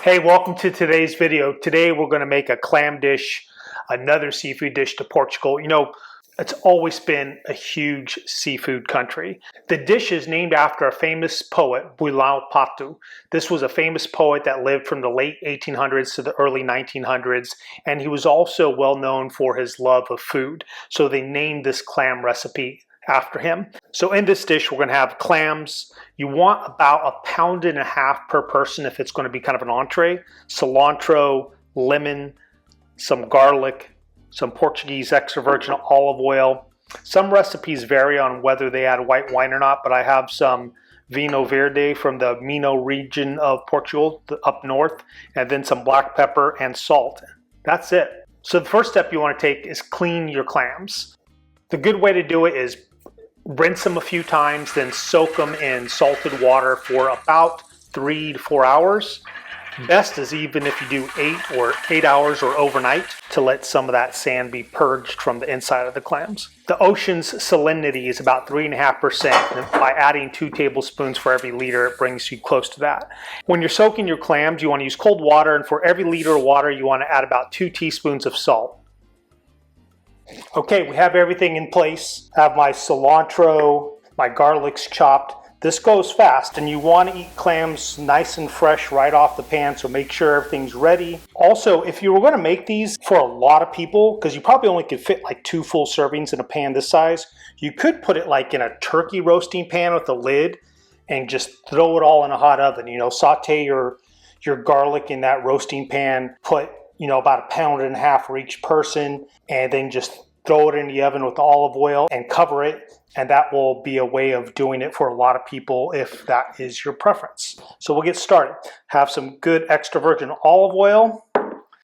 Hey, welcome to today's video. Today we're going to make a clam dish, another seafood dish to Portugal. You know, it's always been a huge seafood country. The dish is named after a famous poet, Bulhão Pato. This was a famous poet that lived from the late 1800s to the early 1900s, and he was also well known for his love of food. So they named this clam recipe after him. So in this dish, we're going to have clams. You want about 1.5 pounds per person if it's going to be kind of an entree. Cilantro, lemon, some garlic, some Portuguese extra virgin olive oil. Some recipes vary on whether they add white wine or not, but I have some vinho verde from the Minho region of Portugal up north, and then some black pepper and salt. That's it. So the first step you want to take is clean your clams. The good way to do it is rinse them a few times, then soak them in salted water for about 3 to 4 hours. Best is even if you do 8 hours or overnight to let some of that sand be purged from the inside of the clams. The ocean's salinity is about 3.5%, and by adding 2 tablespoons for every liter, it brings you close to that. When you're soaking your clams, you want to use cold water, and for every liter of water, you want to add about 2 teaspoons of salt. Okay, we have everything in place. I have my cilantro, my garlic's chopped. This goes fast, and you want to eat clams nice and fresh right off the pan, so make sure everything's ready. Also, if you were going to make these for a lot of people, because you probably only could fit like 2 full servings in a pan this size, you could put it like in a turkey roasting pan with a lid and just throw it all in a hot oven. You know, saute your garlic in that roasting pan, put about 1.5 pounds for each person, and then just throw it in the oven with olive oil and cover it, and that will be a way of doing it for a lot of people if that is your preference. So we'll get started. Have some good extra virgin olive oil.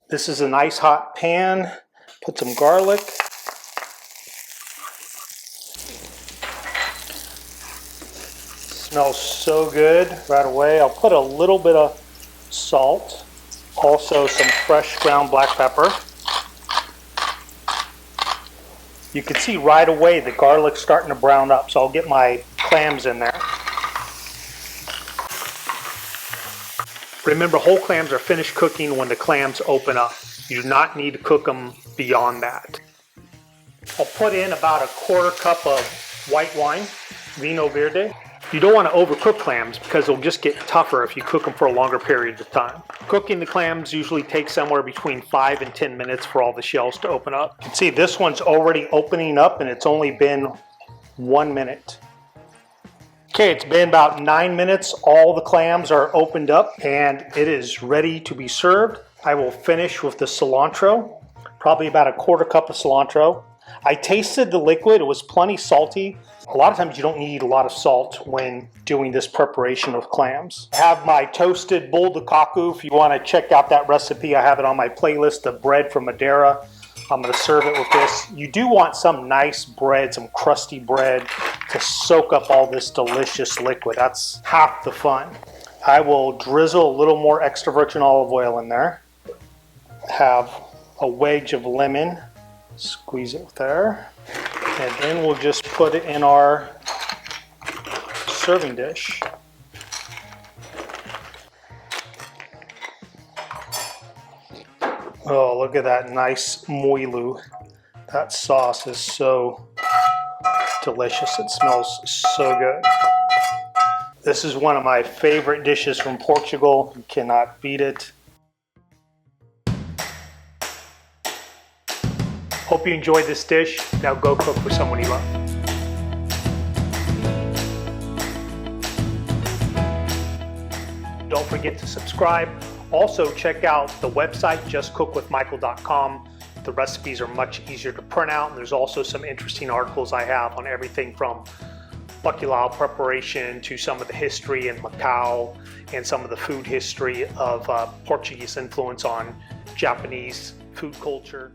This is a nice hot pan. Put some garlic. Smells so good right away. I'll put a little bit of salt. Also some fresh ground black pepper. You can see right away the garlic's starting to brown up, so I'll get my clams in there. Remember, whole clams are finished cooking when the clams open up. You do not need to cook them beyond that. I'll put in about 1/4 cup of white wine, vinho verde. You don't want to overcook clams because they'll just get tougher if you cook them for a longer period of time. Cooking the clams usually takes somewhere between 5 and 10 minutes for all the shells to open up. You can see this one's already opening up and it's only been 1 minute. Okay, it's been about 9 minutes. All the clams are opened up and it is ready to be served. I will finish with the cilantro, probably about 1/4 cup of cilantro. I tasted the liquid, it was plenty salty. A lot of times you don't need a lot of salt when doing this preparation of clams. I have my toasted bull de cacu. If you want to check out that recipe, I have it on my playlist of bread from Madeira. I'm going to serve it with this. You do want some nice bread, some crusty bread to soak up all this delicious liquid. That's half the fun. I will drizzle a little more extra virgin olive oil in there. Have a wedge of lemon. Squeeze it there. And then we'll just put it in our serving dish. Oh, look at that nice molho. That sauce is so delicious. It smells so good. This is one of my favorite dishes from Portugal. You cannot beat it. Hope you enjoyed this dish. Now go cook for someone you love. Don't forget to subscribe. Also check out the website, justcookwithmichael.com. The recipes are much easier to print out, and there's also some interesting articles I have on everything from bacalhau preparation to some of the history in Macau and some of the food history of Portuguese influence on Japanese food culture.